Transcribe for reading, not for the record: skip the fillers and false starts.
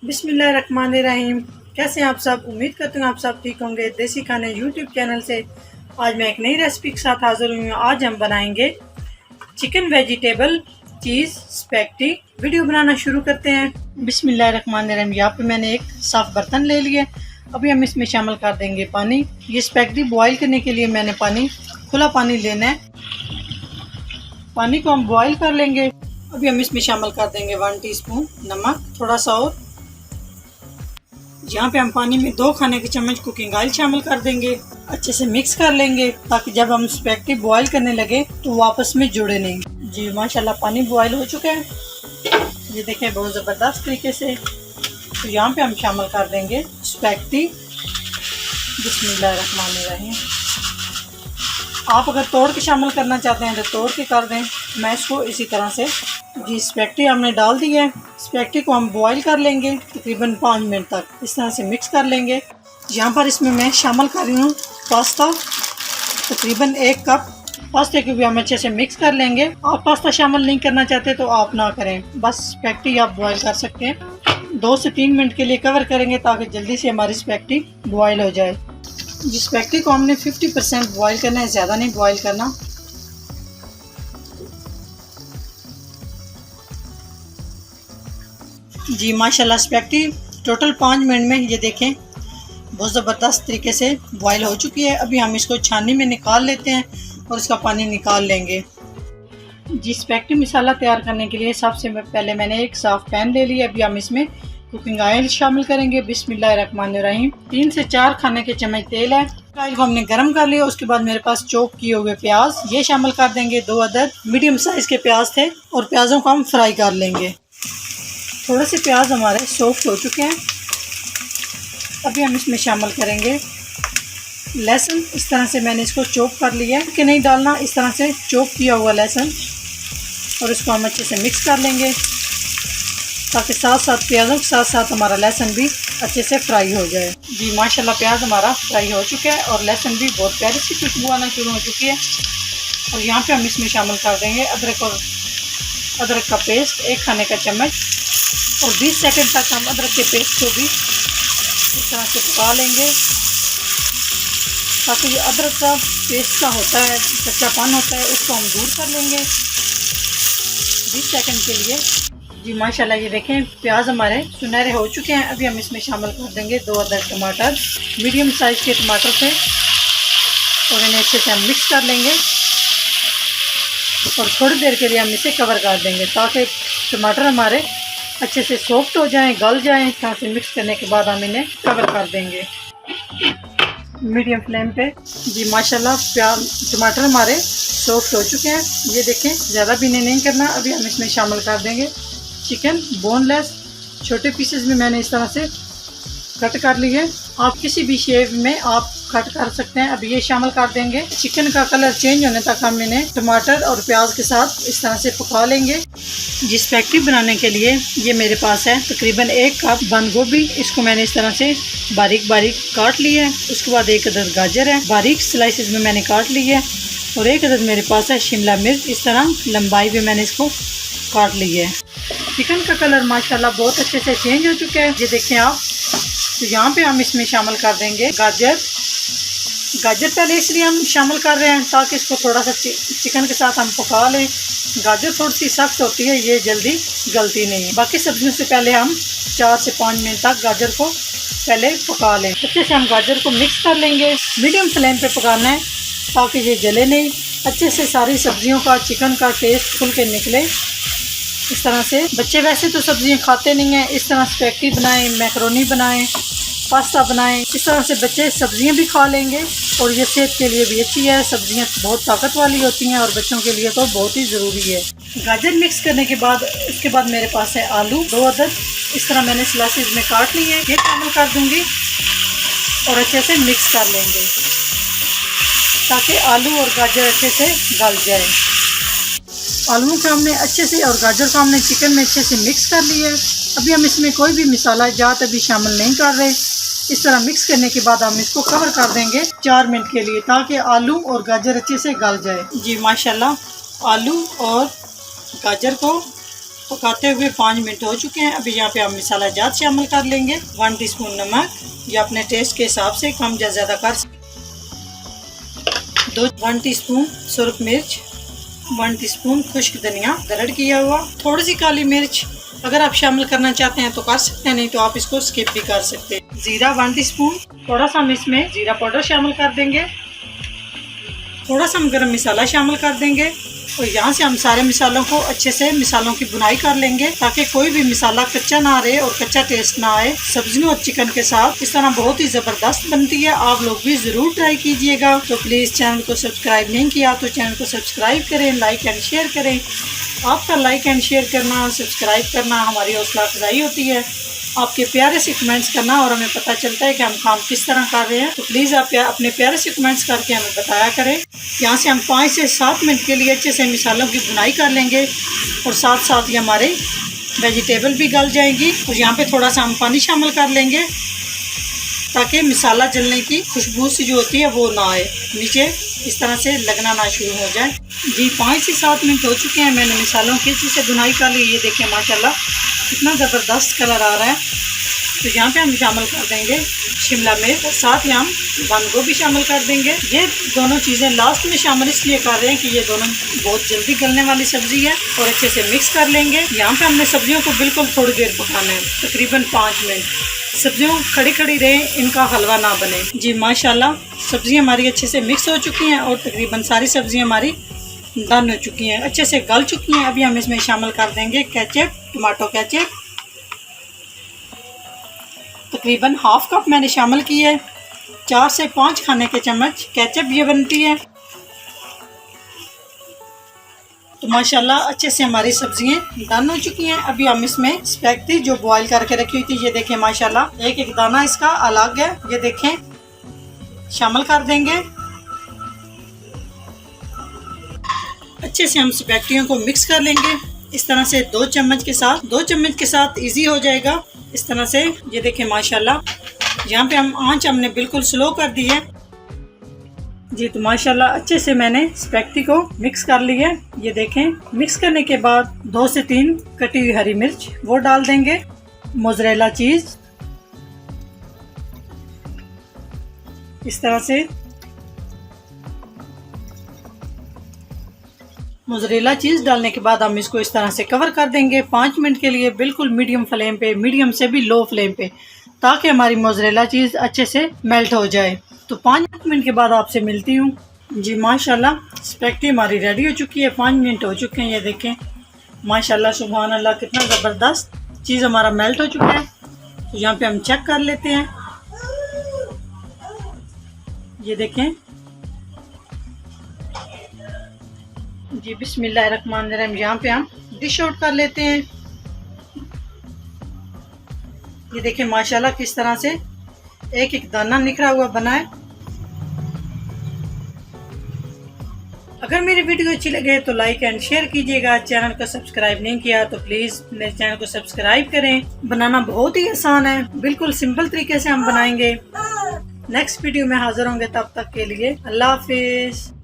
बिस्मिल्लाहिर्रहमानिर्रहीम। कैसे हैं आप सब? उम्मीद करती हूँ आप सब ठीक होंगे। देसी खाने यूट्यूब चैनल से आज मैं एक नई रेसिपी के साथ हाजिर हुई हूँ। आज हम बनाएंगे चिकन वेजिटेबल चीज़ स्पैगेटी। वीडियो बनाना शुरू करते हैं। बिस्मिल्लाहिर्रहमानिर्रहीम। यहाँ पे मैंने एक साफ बर्तन ले लिया। अभी हम इसमें शामिल कर देंगे पानी। ये स्पैगेटी बॉईल करने के लिए मैंने खुला पानी लेना है। पानी को हम बॉईल कर लेंगे। अभी हम इसमें शामिल कर देंगे 1 टीस्पून नमक, थोड़ा सा और। यहाँ पे हम पानी में 2 खाने के चम्मच कुकिंग ऑयल शामिल कर देंगे। अच्छे से मिक्स कर लेंगे ताकि जब हम स्पैगेटी बॉईल करने लगे तो वो आपस में जुड़े नहीं। जी माशाल्लाह पानी बॉईल हो चुका है। ये देखें बहुत ज़बरदस्त तरीके से। तो यहाँ पे हम शामिल कर देंगे स्पैगेटी। बिस्मिल्लाहिर्रहमानिर्रहीम। आप अगर तोड़ के शामिल करना चाहते हैं तो तोड़ के कर दें। मैं इसको इसी तरह से जी स्पैगेटी हमने डाल दी है। स्पैगेटी को हम बॉईल कर लेंगे तकरीबन 5 मिनट तक। इस तरह से मिक्स कर लेंगे। यहाँ पर इसमें मैं शामिल कर रही हूँ पास्ता, तकरीबन 1 कप। पास्ते को भी हम अच्छे से मिक्स कर लेंगे। आप पास्ता शामिल नहीं करना चाहते तो आप ना करें, बस स्पैगेटी आप बॉईल कर सकते हैं। 2 से 3 मिनट के लिए कवर करेंगे ताकि जल्दी से हमारी स्पैगेटी बॉईल हो जाए। जिस स्पैगेटी को हमने 50% बॉईल करना है, ज़्यादा नहीं बॉईल करना। जी माशाल्लाह स्पैगेटी टोटल 5 मिनट में ये देखें बहुत ज़बरदस्त तरीके से बॉईल हो चुकी है। अभी हम इसको छाननी में निकाल लेते हैं और इसका पानी निकाल लेंगे। जी स्पैगेटी मसाला तैयार करने के लिए सबसे पहले मैंने एक साफ़ पैन ले लिया। अभी हम इसमें कुकिंग ऑयल शामिल करेंगे। बिस्मिल्लाहिर्रहमानिर्रहीम। 3 से 4 खाने के चम्मच तेल है। ऑयल को हमने गर्म कर लिया। उसके बाद मेरे पास चॉप किए हुए प्याज ये शामिल कर देंगे। 2 अदद मीडियम साइज़ के प्याज थे और प्याज़ों को हम फ्राई कर लेंगे। थोड़े से प्याज हमारे सॉफ्ट हो चुके हैं। अभी हम इसमें शामिल करेंगे लहसुन। इस तरह से मैंने इसको चॉप कर लिया है कि नहीं डालना, इस तरह से चॉप किया हुआ लहसुन, और इसको हम अच्छे से मिक्स कर लेंगे ताकि साथ साथ प्याज़ों के साथ साथ हमारा लहसुन भी अच्छे से फ्राई हो जाए। जी माशाल्लाह प्याज हमारा फ्राई हो चुका है और लहसुन भी बहुत प्यारी सी खुशबू आना शुरू हो चुकी है। और यहाँ पे हम इसमें शामिल कर देंगे अदरक का पेस्ट 1 खाने का चम्मच, और 20 सेकंड तक हम अदरक के पेस्ट को भी इस तरह से पका लेंगे ताकि जो अदरक का पेस्ट का होता है, कच्चापन होता है, उसको हम दूर कर लेंगे 20 सेकंड के लिए। जी माशाल्लाह ये देखें प्याज हमारे सुनहरे हो चुके हैं। अभी हम इसमें शामिल कर देंगे 2 अदद टमाटर, मीडियम साइज़ के टमाटर थे, और इन्हें अच्छे से हम मिक्स कर लेंगे और थोड़ी देर के लिए हम इसे कवर कर देंगे ताकि टमाटर हमारे अच्छे से सॉफ्ट हो जाएं, गल जाएं। इस तरह से मिक्स करने के बाद हम इन्हें कवर कर देंगे मीडियम फ्लेम पे। जी माशाल्लाह टमाटर हमारे सॉफ्ट हो चुके हैं। ये देखें ज़्यादा भी नहीं करना। अभी हम इसमें शामिल कर देंगे चिकन बोनलेस। छोटे पीसेस में मैंने इस तरह से कट कर लिए। आप किसी भी शेप में आप कट कर सकते हैं। अब ये शामिल कर देंगे। चिकन का कलर चेंज होने तक हम इन्हें टमाटर और प्याज के साथ इस तरह से पका लेंगे। जिस स्पैगेटी बनाने के लिए ये मेरे पास है तकरीबन 1 कप बंद गोभी। इसको मैंने इस तरह से बारीक बारीक काट लिया है। उसके बाद 1 अदद गाजर है, बारीक स्लाइसेस में मैंने काट ली है, और 1 अदद मेरे पास है शिमला मिर्च। इस तरह लंबाई में मैंने इसको काट ली है। चिकन का कलर माशाल्लाह बहुत अच्छे से चेंज हो चुका है, ये देखें आप। तो यहाँ पे हम इसमें शामिल कर देंगे गाजर पहले इसलिए हम शामिल कर रहे हैं ताकि इसको थोड़ा सा चिकन के साथ हम पका लें। गाजर थोड़ी सी सख्त होती है, ये जल्दी गलती नहीं है। बाकी सब्जियों से पहले हम 4 से 5 मिनट तक गाजर को पहले पका लें। अच्छे से हम गाजर को मिक्स कर लेंगे। मीडियम फ्लेम पे पकाना है ताकि ये जले नहीं। अच्छे से सारी सब्जियों का, चिकन का टेस्ट खुल के निकले। इस तरह से बच्चे वैसे तो सब्जियां खाते नहीं हैं, इस तरह स्पैगेटी बनाएं, मैकरोनी बनाएं, पास्ता बनाएं। इस तरह से बच्चे सब्जियां भी खा लेंगे और ये सेहत के लिए भी अच्छी है। सब्जियां बहुत ताकत वाली होती हैं और बच्चों के लिए तो बहुत ही ज़रूरी है। गाजर मिक्स करने के बाद उसके बाद मेरे पास है आलू 2 अदद। इस तरह मैंने स्लाइसेस में काट लिए हैं। ये शामिल कर दूँगी और अच्छे से मिक्स कर लेंगे ताकि आलू और गाजर अच्छे से गल जाए। आलू को हमने अच्छे से और गाजर को हमने चिकन में अच्छे से मिक्स कर लिया है। अभी हम इसमें कोई भी मसाला जात अभी शामिल नहीं कर रहे। इस तरह मिक्स करने के बाद हम इसको कवर कर देंगे 4 मिनट के लिए ताकि आलू और गाजर अच्छे से गल जाए। जी माशाल्लाह आलू और गाजर को पकाते हुए 5 मिनट हो चुके हैं। अभी यहाँ पे हम मसाला जात शामिल कर लेंगे। 1 टीस्पून नमक, या अपने टेस्ट के हिसाब से कम या ज़्यादा कर सकते। 1 टीस्पून सुरख मिर्च, 1 टीस्पून खुश्क धनिया दरड़ किया हुआ, थोड़ी सी काली मिर्च अगर आप शामिल करना चाहते हैं तो कर सकते हैं, नहीं तो आप इसको स्किप भी कर सकते हैं। जीरा 1 टीस्पून, थोड़ा सा हम इसमें जीरा पाउडर शामिल कर देंगे। थोड़ा सा हम गरम मसाला शामिल कर देंगे और यहाँ से हम सारे मसालों को अच्छे से मसालों की बुनाई कर लेंगे ताकि कोई भी मसाला कच्चा ना रहे और कच्चा टेस्ट ना आए। सब्जियों और चिकन के साथ इस तरह बहुत ही ज़बरदस्त बनती है। आप लोग भी ज़रूर ट्राई कीजिएगा। तो प्लीज़ चैनल को सब्सक्राइब नहीं किया तो चैनल को सब्सक्राइब करें, लाइक एंड शेयर करें। आपका लाइक एंड शेयर करना, सब्सक्राइब करना हमारी हौसला अफजाई होती है। आपके प्यारे से कमेंट्स करना और हमें पता चलता है कि हम काम किस तरह कर रहे हैं। तो प्लीज़ आप अपने प्यारे से कमेंट्स करके हमें बताया करें। यहाँ से हम 5 से 7 मिनट के लिए अच्छे से मसालों की बुनाई कर लेंगे और साथ साथ ही हमारे वेजिटेबल भी गल जाएंगी। और यहाँ पे थोड़ा सा हम पानी शामिल कर लेंगे ताकि मसाला जलने की खुशबू सी जो होती है वो ना आए, नीचे इस तरह से लगना ना शुरू हो जाए। जी 5 से 7 मिनट हो चुके हैं। मैंने मसालों की अच्छे से बुनाई कर ली। ये देखें माशाल्लाह कितना ज़बरदस्त कलर आ रहा है। तो यहाँ पे हम शामिल कर देंगे शिमला मिर्च और साथ ही हम बंद गोभी शामिल कर देंगे। ये दोनों चीज़ें लास्ट में शामिल इसलिए कर रहे हैं कि ये दोनों बहुत जल्दी गलने वाली सब्ज़ी है। और अच्छे से मिक्स कर लेंगे। यहाँ पे हमने सब्जियों को बिल्कुल थोड़ी देर पकाना है, तकरीबन 5 मिनट। सब्जियों खड़ी खड़ी रहे, इनका हलवा ना बने। जी माशाल्लाह सब्ज़ी हमारी अच्छे से मिक्स हो चुकी हैं और तकरीबन सारी सब्जियाँ हमारी डन हो चुकी हैं, अच्छे से गल चुकी हैं। अभी हम इसमें शामिल कर देंगे केचप, टमाटो केचप। तकरीबन हाफ कप मैंने शामिल की है। 4 से 5 खाने के चम्मच केचप ये बनती है। तो माशाल्लाह अच्छे से हमारी सब्जियां डन हो चुकी हैं। अभी हम इसमें स्पैगेटी जो बॉईल करके रखी हुई थी, ये देखें माशाल्लाह एक एक दाना इसका अलग है, ये देखें, शामिल कर देंगे। अच्छे से हम स्पैगेटियों को मिक्स कर लेंगे इस तरह से 2 चम्मच के साथ इजी हो जाएगा इस तरह से। ये देखें माशाल्लाह यहाँ पे हम आंच हमने बिल्कुल स्लो कर दी है। जी तो माशाल्लाह अच्छे से मैंने स्पैगेटी को मिक्स कर लिया है। ये देखें मिक्स करने के बाद 2 से 3 कटी हुई हरी मिर्च वो डाल देंगे। मोज़रेला चीज़ इस तरह से, मोज़रेला चीज़ डालने के बाद हम इसको इस तरह से कवर कर देंगे 5 मिनट के लिए, बिल्कुल मीडियम फ्लेम पे, मीडियम से भी लो फ्लेम पे, ताकि हमारी मोज़रेला चीज़ अच्छे से मेल्ट हो जाए। तो 5 मिनट के बाद आपसे मिलती हूँ। जी माशाल्लाह स्पैगेटी हमारी रेडी हो चुकी है, 5 मिनट हो चुके हैं। ये देखें माशाल्लाह सुभान अल्लाह कितना ज़बरदस्त चीज़ हमारा मेल्ट हो चुका है। तो यहाँ पे हम चेक कर लेते हैं। ये देखें जी बिस्मिल्लाहिर्रहमानिर्रहीम। यहाँ पे हम डिश आउट कर लेते हैं। ये देखें माशाल्लाह किस तरह से एक एक दाना निखरा हुआ बना है। अगर मेरी वीडियो अच्छी लगे तो लाइक एंड शेयर कीजिएगा। चैनल को सब्सक्राइब नहीं किया तो प्लीज़ मेरे चैनल को सब्सक्राइब करें। बनाना बहुत ही आसान है, बिल्कुल सिंपल तरीके से हम बनाएंगे। नेक्स्ट वीडियो में हाजिर होंगे, तब तक के लिए अल्लाह हाफिज़।